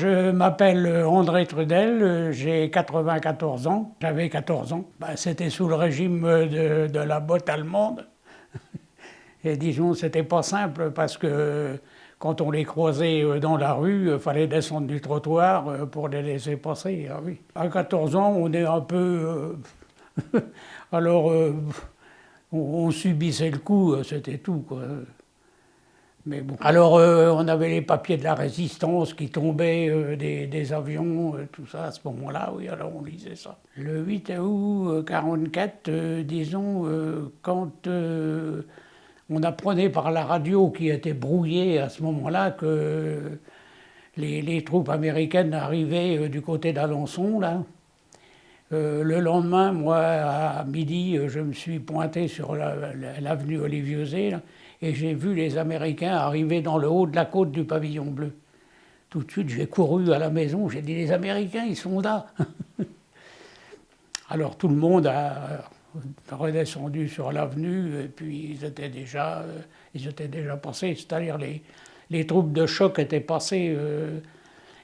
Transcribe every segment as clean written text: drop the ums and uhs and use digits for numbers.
je m'appelle André Trudel, j'ai 94 ans, j'avais 14 ans. C'était sous le régime de la botte allemande. Et disons, c'était pas simple parce que quand on les croisait dans la rue, il fallait descendre du trottoir pour les laisser passer. Ah oui. À 14 ans, on est un peu... alors, on subissait le coup, c'était tout, quoi. Mais bon. Alors, on avait les papiers de la résistance qui tombaient des avions, tout ça, à ce moment-là, oui, alors on lisait ça. Le 8 août 44, disons, quand on apprenait par la radio qui était brouillée à ce moment-là que les troupes américaines arrivaient du côté d'Alençon, là. Le lendemain, moi, à midi, je me suis pointé sur l'avenue Olivier-Zé, là, et j'ai vu les Américains arriver dans le haut de la côte du pavillon bleu. Tout de suite, j'ai couru à la maison, j'ai dit « les Américains, ils sont là !» Alors tout le monde a redescendu sur l'avenue, et puis ils étaient déjà passés, c'est-à-dire les troupes de choc étaient passées.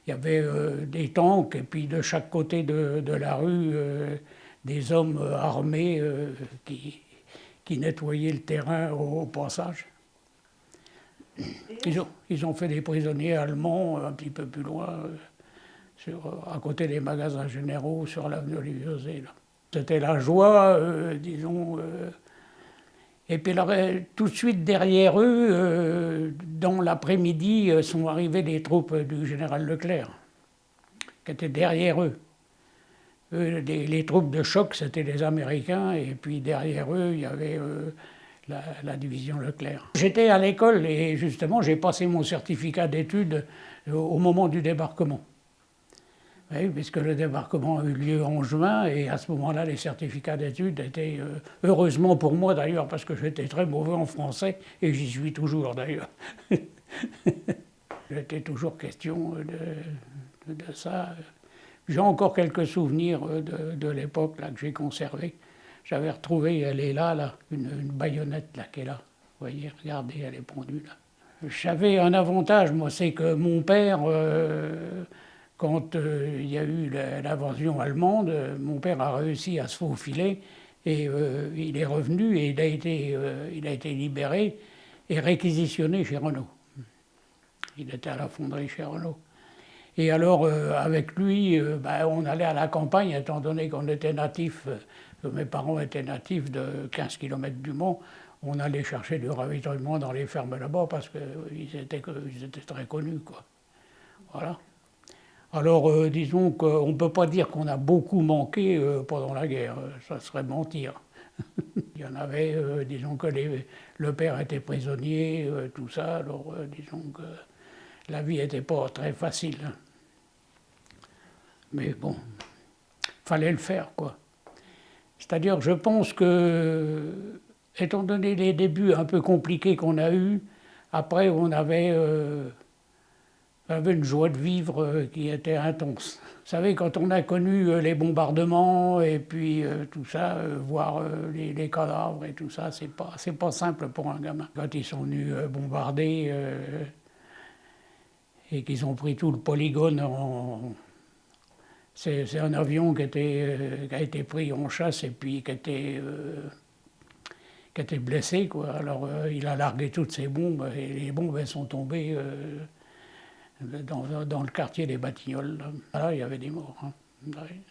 Il y avait des tanks, et puis de chaque côté de la rue, des hommes armés qui nettoyaient le terrain au passage. Ils ont fait des prisonniers allemands un petit peu plus loin, à côté des magasins généraux, sur l'avenue Olivier-Zé. C'était la joie, disons. Et puis tout de suite derrière eux, dans l'après-midi, sont arrivées les troupes du général Leclerc, qui étaient derrière eux. Les troupes de choc, c'était les Américains, et puis derrière eux, il y avait la division Leclerc. J'étais à l'école et justement, j'ai passé mon certificat d'études au moment du débarquement. Oui, puisque le débarquement a eu lieu en juin, et à ce moment-là, les certificats d'études étaient, heureusement pour moi d'ailleurs, parce que j'étais très mauvais en français, et j'y suis toujours d'ailleurs. Il était toujours question de ça. J'ai encore quelques souvenirs de l'époque là, que j'ai conservés. J'avais retrouvé, elle est là, une baïonnette là, qui est là. Vous voyez, regardez, elle est pendue là. J'avais un avantage, moi, c'est que mon père... quand il y a eu l'invasion allemande, mon père a réussi à se faufiler et il est revenu et il a été libéré et réquisitionné chez Renault. Il était à la fonderie chez Renault. Et alors, avec lui, on allait à la campagne, étant donné qu'on était natifs, que mes parents étaient natifs de 15 km du Mans, on allait chercher du ravitaillement dans les fermes là-bas parce qu'ils étaient très connus, quoi. Voilà. Alors, disons qu'on ne peut pas dire qu'on a beaucoup manqué pendant la guerre, ça serait mentir. Il y en avait, disons que le père était prisonnier, tout ça, alors disons que la vie n'était pas très facile. Mais bon, fallait le faire, quoi. C'est-à-dire, je pense que, étant donné les débuts un peu compliqués qu'on a eus, après on avait une joie de vivre qui était intense. Vous savez, quand on a connu les bombardements et puis tout ça, voir les cadavres et tout ça, c'est pas simple pour un gamin. Quand ils sont venus bombarder et qu'ils ont pris tout le polygone c'est un avion qui a été pris en chasse et puis qui était blessé, quoi. Alors il a largué toutes ses bombes et les bombes elles sont tombées dans le quartier des Batignolles. Là, il y avait des morts. Hein.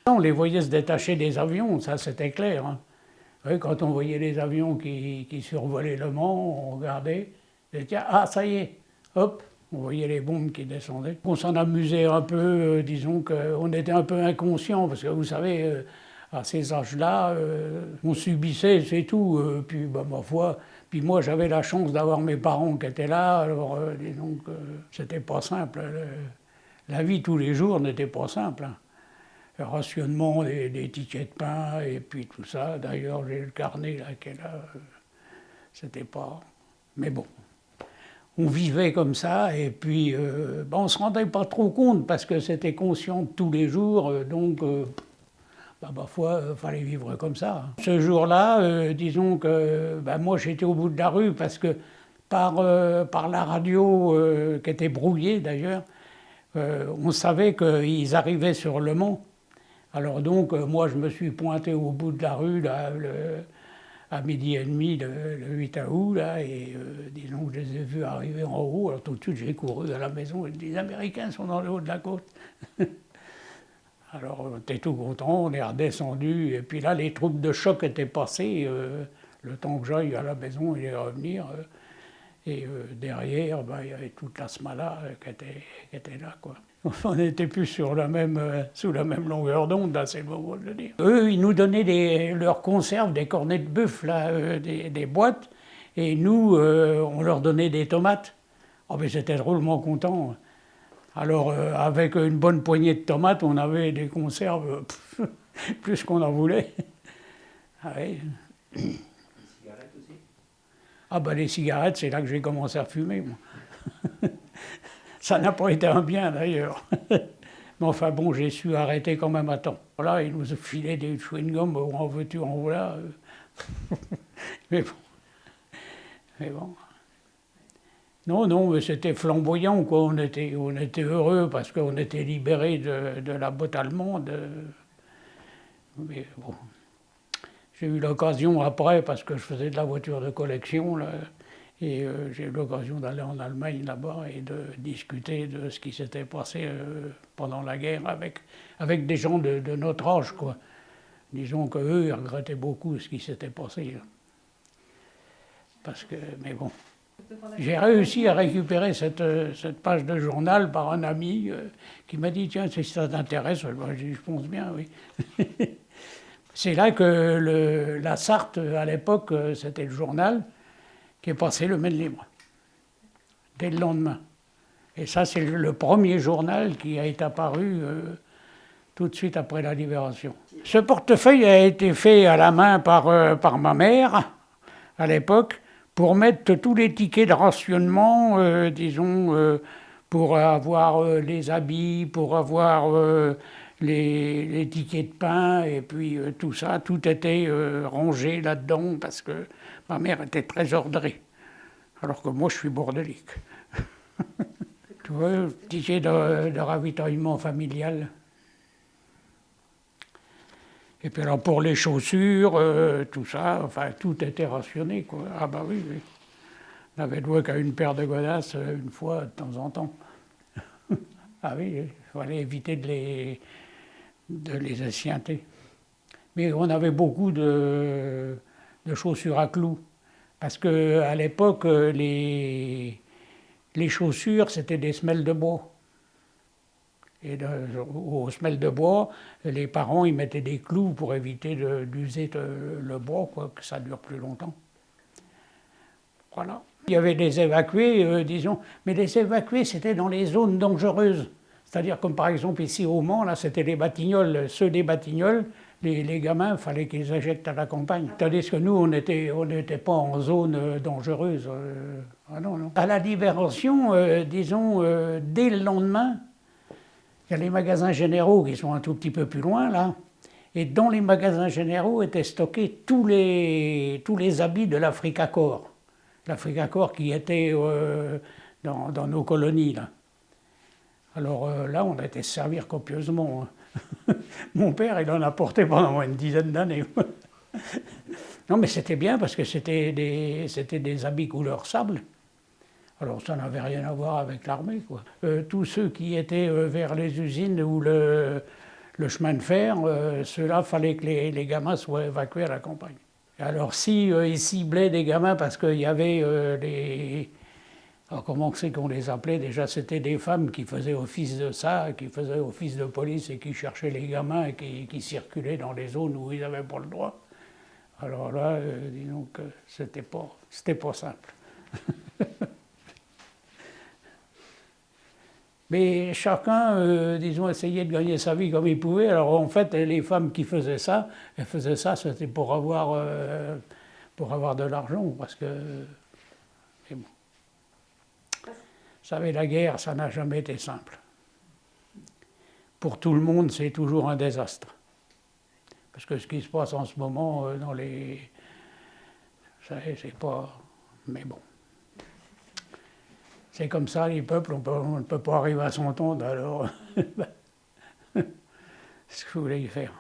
On les voyait se détacher des avions, ça c'était clair. Hein. Oui, quand on voyait les avions qui survolaient Le Mans, on regardait, et tiens, ah ça y est, hop, on voyait les bombes qui descendaient. On s'en amusait un peu, disons qu'on était un peu inconscients, parce que vous savez, à ces âges-là, on subissait, c'est tout. Puis, ma foi, puis moi j'avais la chance d'avoir mes parents qui étaient là, alors disons que c'était pas simple. La vie tous les jours n'était pas simple. Hein. Le rationnement des tickets de pain et puis tout ça. D'ailleurs, j'ai le carnet là qui est là. C'était pas... Mais bon. On vivait comme ça et puis on ne se rendait pas trop compte parce que c'était conscient de tous les jours, donc ma foi, il fallait vivre comme ça. Ce jour-là, disons que moi j'étais au bout de la rue parce que par la radio, qui était brouillée d'ailleurs, on savait qu'ils arrivaient sur Le Mans. Alors donc, moi, je me suis pointé au bout de la rue, là, à 12h30, le 8 août, là, et disons que je les ai vus arriver en haut. Alors tout de suite, j'ai couru à la maison et les Américains sont dans le haut de la côte. Alors on était tout contents, on est redescendu, et puis là, les troupes de choc étaient passées, le temps que j'aille à la maison et revenir. Et derrière, ben, il y avait toute la Smala qui était là, quoi. On n'était plus sous la même longueur d'onde, là, c'est le moment de le dire. Eux, ils nous donnaient leurs conserves, des cornets de bœuf, là, des boîtes, et nous, on leur donnait des tomates. Oh, mais j'étais drôlement content. Alors, avec une bonne poignée de tomates, on avait des conserves, plus qu'on en voulait. Ah oui. Ah ben les cigarettes, c'est là que j'ai commencé à fumer, moi. Ça n'a pas été un bien d'ailleurs. Mais enfin bon, j'ai su arrêter quand même à temps. Là, ils nous filaient des chewing-gums, en veux-tu, en voilà. Mais bon. Mais bon. Non, non, mais c'était flamboyant, quoi. On était heureux parce qu'on était libérés de la botte allemande. Mais bon. J'ai eu l'occasion après, parce que je faisais de la voiture de collection, là, et j'ai eu l'occasion d'aller en Allemagne là-bas et de discuter de ce qui s'était passé pendant la guerre avec des gens de notre âge, quoi. Disons qu'eux, ils regrettaient beaucoup ce qui s'était passé. Là. Parce que, mais bon. J'ai réussi à récupérer cette page de journal par un ami qui m'a dit, tiens, si ça t'intéresse, j'ai dit, je pense bien, oui. C'est là que la Sarthe, à l'époque, c'était le journal, qui est passé le Maine libre, dès le lendemain. Et ça, c'est le premier journal qui a été apparu tout de suite après la Libération. Ce portefeuille a été fait à la main par ma mère, à l'époque, pour mettre tous les tickets de rationnement, disons, pour avoir les habits, pour avoir les tickets de pain, et puis tout ça, tout était rangé là-dedans, parce que ma mère était très ordrée, alors que moi je suis bordélique. Tu vois, ticket de ravitaillement familial. Et puis alors pour les chaussures, tout ça, enfin tout était rationné, quoi. Ah bah oui, oui. On avait droit qu'à une paire de godasses une fois de temps en temps. Ah oui, il fallait éviter de les escienter. Mais on avait beaucoup de chaussures à clous. Parce qu'à l'époque, les chaussures, c'était des semelles de bois. Et aux semelles de bois, les parents ils mettaient des clous pour éviter d'user le bois, quoi, que ça dure plus longtemps. Voilà. Il y avait des évacués, disons, mais les évacués, c'était dans les zones dangereuses. C'est-à-dire comme par exemple ici au Mans, là, c'était les Batignolles. Ceux des Batignolles, les gamins, il fallait qu'ils éjectent à la campagne. Tandis que nous, on n'était pas en zone dangereuse. Ah non, non. À la Libération, disons, dès le lendemain, il y a les magasins généraux qui sont un tout petit peu plus loin, là. Et dans les magasins généraux étaient stockés tous les habits de l'Africacor. L'Africacor qui était dans nos colonies, là. Alors là, on a été se servir copieusement. Hein. Mon père, il en a porté pendant une dizaine d'années. Non, mais c'était bien parce que c'était des habits couleur sable. Alors ça n'avait rien à voir avec l'armée, quoi. Tous ceux qui étaient vers les usines ou le chemin de fer, ceux-là, fallait que les gamins soient évacués à la campagne. Alors si ils ciblaient des gamins parce qu'il y avait alors, comment c'est qu'on les appelait? Déjà, c'était des femmes qui faisaient office de ça, qui faisaient office de police et qui cherchaient les gamins et qui circulaient dans les zones où ils n'avaient pas le droit. Alors là, disons que c'était pas simple. Mais chacun, disons, essayait de gagner sa vie comme il pouvait. Alors en fait, les femmes qui faisaient ça, elles faisaient ça, c'était pour avoir de l'argent, parce que... Mais bon. Vous savez, la guerre, ça n'a jamais été simple. Pour tout le monde, c'est toujours un désastre. Parce que ce qui se passe en ce moment dans les... Vous savez, c'est pas... Mais bon. c'est comme ça, les peuples, on ne peut pas arriver à s'entendre, alors... ce que je voulais y faire.